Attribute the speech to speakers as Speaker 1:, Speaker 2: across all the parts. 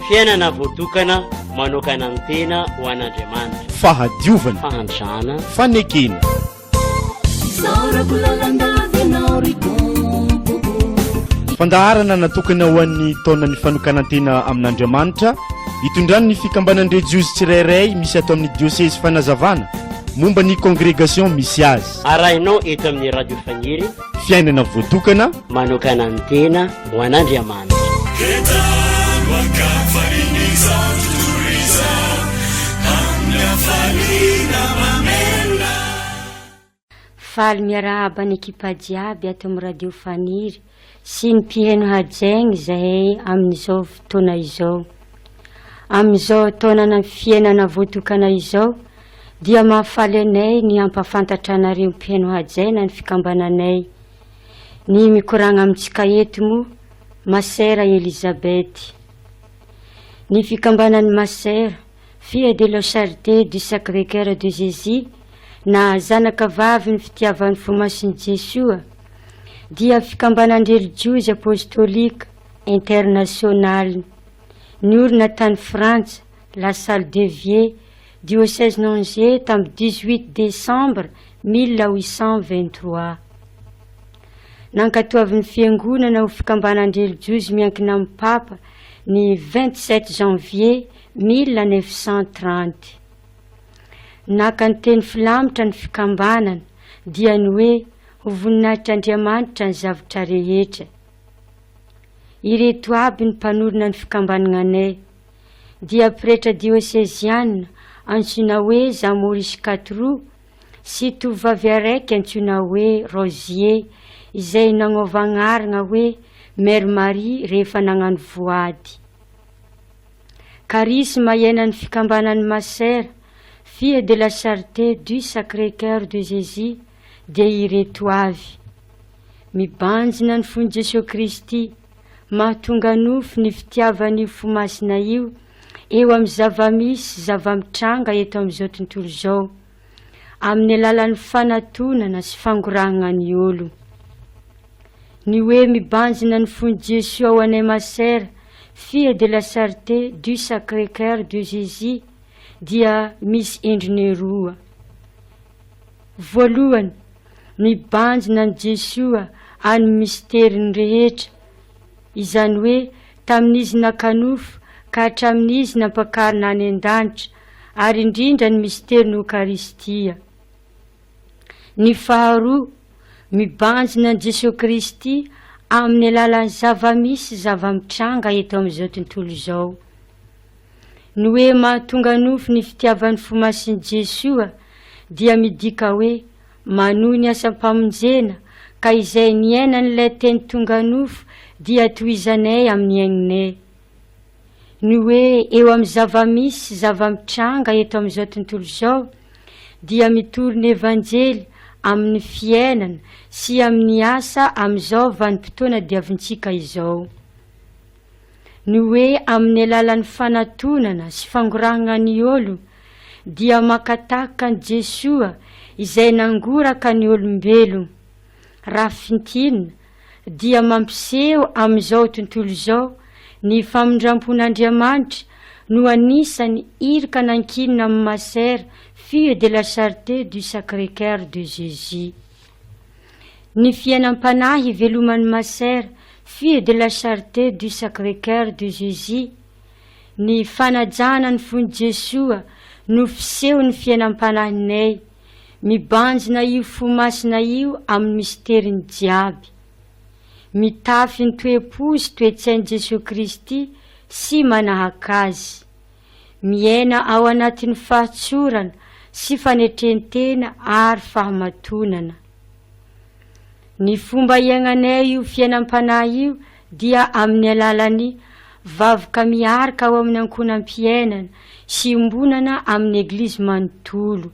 Speaker 1: fiainana voatokana manokana ny tena ho an'Andriamanitra,
Speaker 2: fahadiovana,
Speaker 1: fahantrana,
Speaker 2: fanekena. Fandaharana natokana ho an'ny taonan'ny fanokanantena amin'Andriamanitra hitondrany ny fikambanandre jiosy tsirairay misy ato amin'ny diocèse fanazavana momba ny congrégation misy azy.
Speaker 1: Arahinao eto amin'ny radio faniry
Speaker 2: fiainana voatokana
Speaker 1: manokana ny tena ho an'Andriamanitra.
Speaker 3: Faly miarahaba ny ekipa jiaby ato amin'ny radio faniry sy ny mpiheno hajaigny zahay amin'izao fotoana izao. Amin'izao taonana fiainana voatokana izao dia mahafaly anay ny hampafantatra anareo mpiheno hajaina ny fikambananay. Ny mikoragna amintsika eto moa Masera Elisabeth. Ny fikambanan'ny Masera Fille de la Charité du Sacré-Cœur de Jésus na zanaka vavy ny fitiavan'ny fomasin'i Jesoa dia fikambanan'ny religiose apostolique internationale niorina tany Frantsa, La Salle de Vie, diocèse Nangers tamin'ny 18 décembre 1823. Nankatoavin'ny fiangonana ho fikambanan'ny religiose miankina amin'ny Papa ny 27 janvier 1930. Naka ny teny filamitra ny fikambanana dia ny hoe ho voninahitr'Andriamanitra ny zavatra rehetra. Ireto aby ny mpanorina ny fikambanana anay dia pretra diocésiana antsoina hoe Zamoris Katrou sy tovovavy araiky antsoina hoe Rosier izay nagnova agnarana hoe Mère Marie rehefa nagnano voady. Karisma iainan'ny fikambanan'ny Masera Fille de la Charité du Sacré-Cœur de Jésus dia ireto avy: mibanjina ny fon'i Jesosy Kristy, mahatonga nofo ny fitiavany fomasina io eo amin'ny zavamisy zavamitranga eto amin'izao tontolo izao amin'ny alalan'ny fanatonana sy fangorahana ny olo. Ny hoe mibanjina ny fon'i Jesosy ao anay Masera Fille de la Charité du Sacré-Cœur de Jésus dia misy endriny roa. Voalohany, mibanjina ny Jesoa any misteriny rehetra, izany hoe tamin'izy nakanofo ka hatramin'izy nampakarina any an-danitra ary indrindra ny misteriny Eukaristia. Ny faharoa, mibanjina ny Jesosy Kristy amin'ny alalan'ny zavamisy zavamitranga eto amin'izao tontolo izao. Ny hoe mahatonga nofo ny fitiavan'ny fomasin'i Jesoa dia midika hoe manohy ny asam-pamonjena ka izay niaina n'ilay teny tonga nofo dia tohizanay amin'ny aignanay. Ny hoe eo amin'ny zavamisy zavamitranga eto amin'izao tontolo izao dia mitoriny evanjely amin'ny fiainana sy amin'ny asa amin'izao vanim-potoana diavintsika izao. Ny hoe amin'ny alalan'ny fanatonana sy fangorahana ny olo dia makataka ny Jesoa izay nangoraka ny olombelona. Raha fintinina dia mampiseho amin'izao tontolo izao ny famindrampon'Andriamanitra no anisany irika nankinina amin'ny Masera Fille de la Charité du Sacré-Cœur de Jésus. Ny fiainam-panahy veloman'ny Masera Fille de la Charité du Sacré-Cœur de Jésus, ny fanajana ny fon'i Jesoa no fiseho ny fiainam-panahinay, mibanjina io fomasina io amin'ny misteriny jiaby, mitafy ny toe-po sy toe-tsain'i Jesosy Kristy sy manahaka azy, miaina ao anatin'ny fahatsorana sy fanetrentena ary fahamatonana. Ny fomba iainanay io fiainam-panahy io dia amin'ny alalany vavoka miarika ao amin'ny ankonam-piainana sy ombonana amin'ny eglizy manontolo.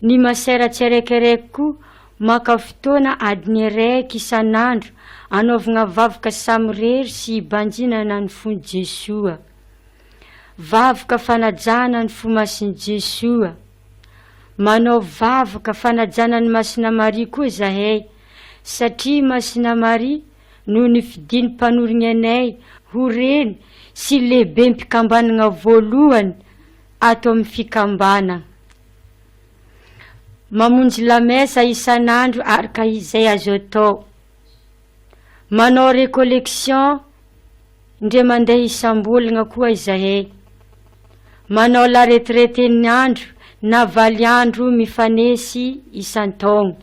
Speaker 3: Ny Masera tsiraikiraiky koa maka fotoana adiny araiky isan'andro anaovana vavoka samirery sy banjinana ny fon'i Jesoa, vavoka fanajana ny fomasin'i Jesoa. Manao vavoka fanajana ny Masina Maria koa zahay, satria Masina Maria no nifidiny mpanorigny anay ho reny sy lehibe mpikambanana voalohany ato amin'ny fikambanana. Mamonjy lamesa isan'andro araka izay azo atao. Manao récollection ndre mandeha isam-bolagna koa izahay. Manao la retraite ny andro na valy andro mifanesy isan-taogno.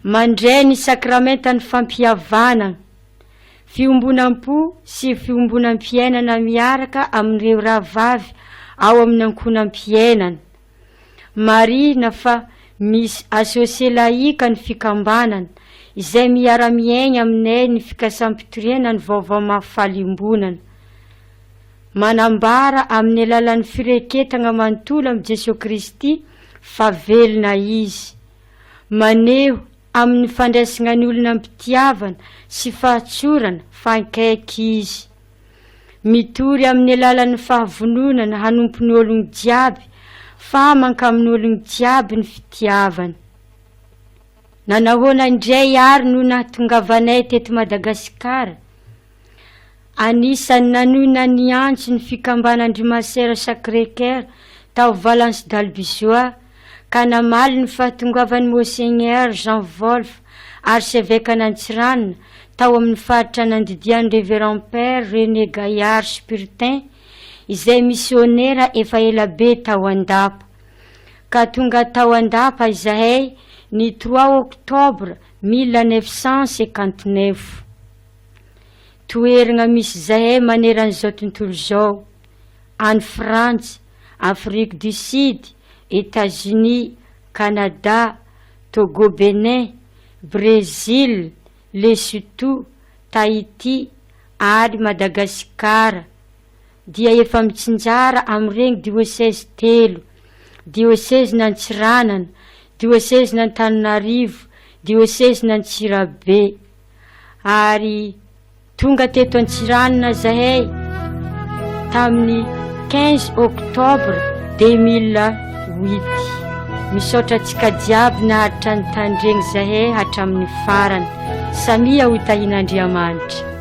Speaker 3: Mandray ny sakramentany fampihavana, fiombonam-po sy fiombonam-piainana miaraka amin'ireo rahavavy ao amin'ny ankonam-piainana. Marina fa misy asosie laïka ny fikambanana izay miara-miaigna aminay ny fikasampitoriana ny vaovao mahafalimbonana. Manambara amin'ny alalan'ny fireketana manontolo amin'ny Jesosy Kristy fa velona izy. Maneho amin'ny fandraisana ny olona mpitiavana sy fahatsorana fankaiky izy. Mitory amin'ny alalan'ny fahavononana hanompo ny ologno jiaby fa manka amin'ny ologno jiaby ny fitiavana. Nanahoana indray ary no nahatongavanay teto Madagasikara. Anisany nanoina ny antso ny fikamban'Andriamasera Sacré-Cœur tao Valence d'Albisoa ka namaly ny fahatongavan'ny Monseigneur Jean Wolf archevêque Nantsiranana tao amin'ny faritra nandidian'ny Révérend Père René Gaillard Spiritain izay missionnaire efa elabe tao Andapa. Ka tonga tao Andapa izahay ny 3 octobre 1959. Toerana misy zahay maneran'izao tontolo zao: any Frantsa, Afrique du Sud, États-Unis, Canada, Togo, Benin, Brésil, Lesotho, Tahiti ary Madagasikara. Dia efa mitsinjara amin'ireny diocèse 3: diocèse n'Antsiranana, diocèse n'Antananarivo, diocèse n'Antsirabe. Ary tonga teto Antsiranana zahay tamin'ny 15 octobre 2008. Misaotra antsika jiaby naharitra ny tandregny zahay hatramin'ny farany. Samia ho tahin'Andriamanitra.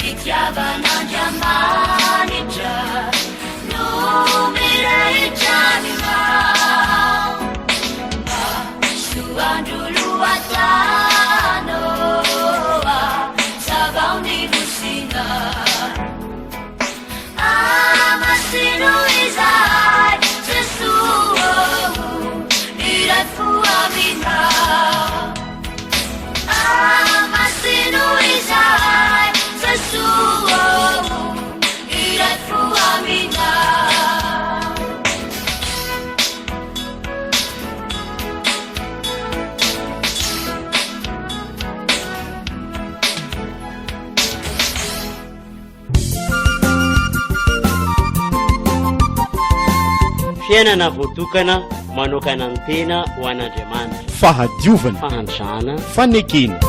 Speaker 4: Fitiavan'Andriamanitra
Speaker 1: fiainana voatokana manokana ny tena ho an'Andriamanitra,
Speaker 2: fahadiovana,
Speaker 1: fahantrana,
Speaker 2: fanekena.